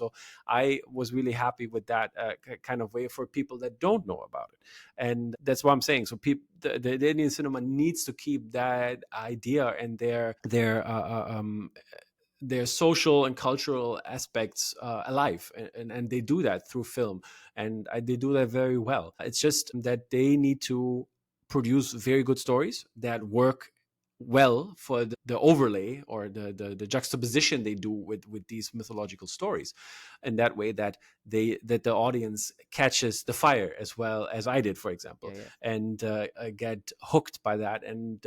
So I was really happy with that kind of way for people that don't know about it. And that's what I'm saying. So people, the Indian cinema needs to keep that idea and their social and cultural aspects alive, and they do that through film, and they do that very well. It's just that they need to produce very good stories that work well for the overlay or the juxtaposition they do with these mythological stories, and that way that the audience catches the fire as well as I did, for example, Yeah, yeah. and get hooked by that, and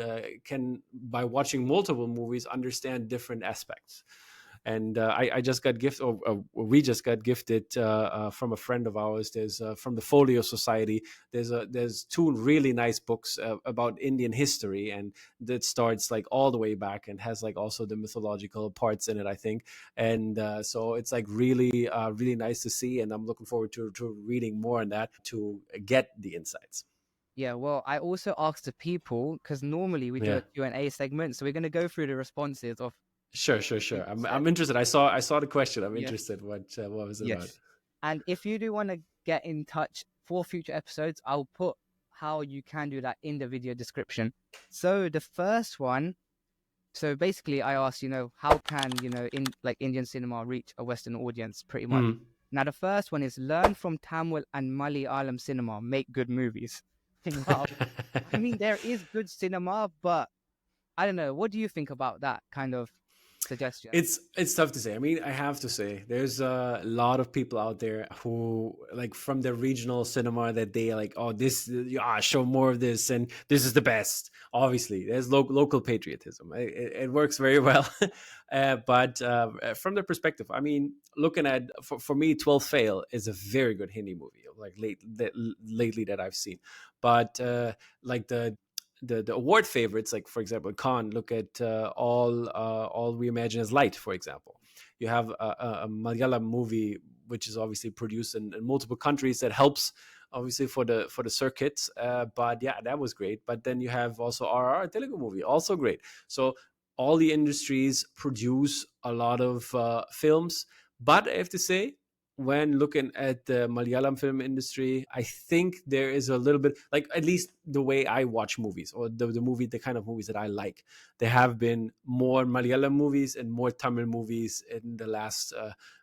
can, by watching multiple movies, understand different aspects. And I just got gifted, or we just got gifted from a friend of ours. There's from the Folio Society. There's two really nice books about Indian history, and that starts like all the way back and has like also the mythological parts in it, I think. And so it's like really really nice to see, and I'm looking forward to reading more on that to get the insights. Yeah, well, I also asked the people because normally we do a Yeah. Q&A segment, so we're going to go through the responses of Sure, what sure, sure. people said. I'm interested. I saw the question. I'm Yes. interested. What was it about? Yes. And if you do want to get in touch for future episodes, I'll put how you can do that in the video description. So the first one, so basically I asked, how can, Indian cinema reach a Western audience pretty much. Hmm. Now the first one is learn from Tamil and Malayalam cinema, make good movies. Wow. I mean, there is good cinema, but I don't know. What do you think about that kind of suggestion? It's tough to say. I mean, I have to say, there's a lot of people out there who like from the regional cinema that they like, oh, this, yeah, show more of this, and this is the best. Obviously, there's local patriotism. It works very well. But from the perspective, I mean, looking at for me, 12 Fail is a very good Hindi movie, like lately that I've seen. But like the award favorites, like for example Khan, look at all we imagine as light, for example. You have a Malayalam movie which is obviously produced in multiple countries that helps obviously for the circuits, but yeah, that was great. But then you have also RR Telugu movie, also great. So all the industries produce a lot of films, but I have to say, when looking at the Malayalam film industry, I think there is a little bit, like at least the way I watch movies, or the kind of movies that I like. There have been more Malayalam movies and more Tamil movies in the last,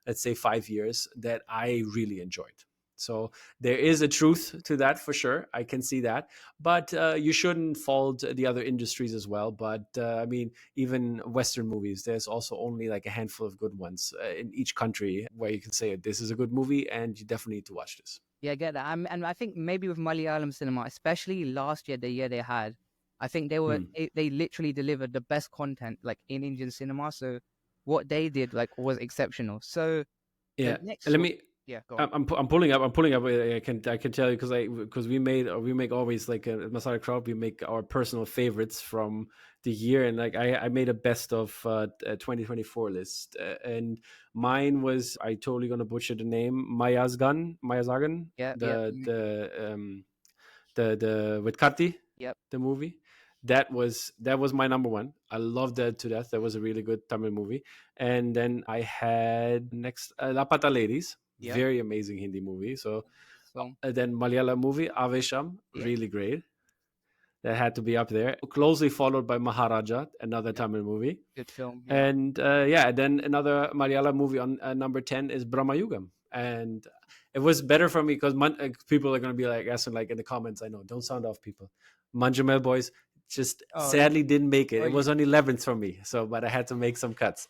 let's say, 5 years that I really enjoyed. So there is a truth to that for sure. I can see that, but you shouldn't fault the other industries as well. But I mean, even Western movies, there's also only like a handful of good ones in each country where you can say this is a good movie and you definitely need to watch this. Yeah, I get that. And I think maybe with Malayalam cinema, especially last year, the year they had, I think Hmm. they literally delivered the best content like in Indian cinema. So what they did like was exceptional. So the Yeah, next let one, me. yeah, go on. I'm pulling up. I'm pulling up. I can tell you because we make always like a Masala Crowd. We make our personal favorites from the year, and like I made a best of 2024 list, and mine was, I totally gonna butcher the name, Mayazagan, Yeah, yeah, the with Karti, yep, the movie. That was my number one. I loved that to death. That was a really good Tamil movie. And then I had next La Pata Ladies, yep. very amazing Hindi movie. So So then Malayalam movie Avesham, yeah, really great. That had to be up there. Closely followed by Maharaja, another yep, Tamil movie. good film. Yeah, And yeah, then another Malayalam movie on number 10 is Brahmayugam. And it was better for me because people are going to be like asking, like in the comments, I know, don't sound off, people. Manjumel Boys just oh, sadly didn't make it. oh, It was on 11th for me. So, but I had to make some cuts.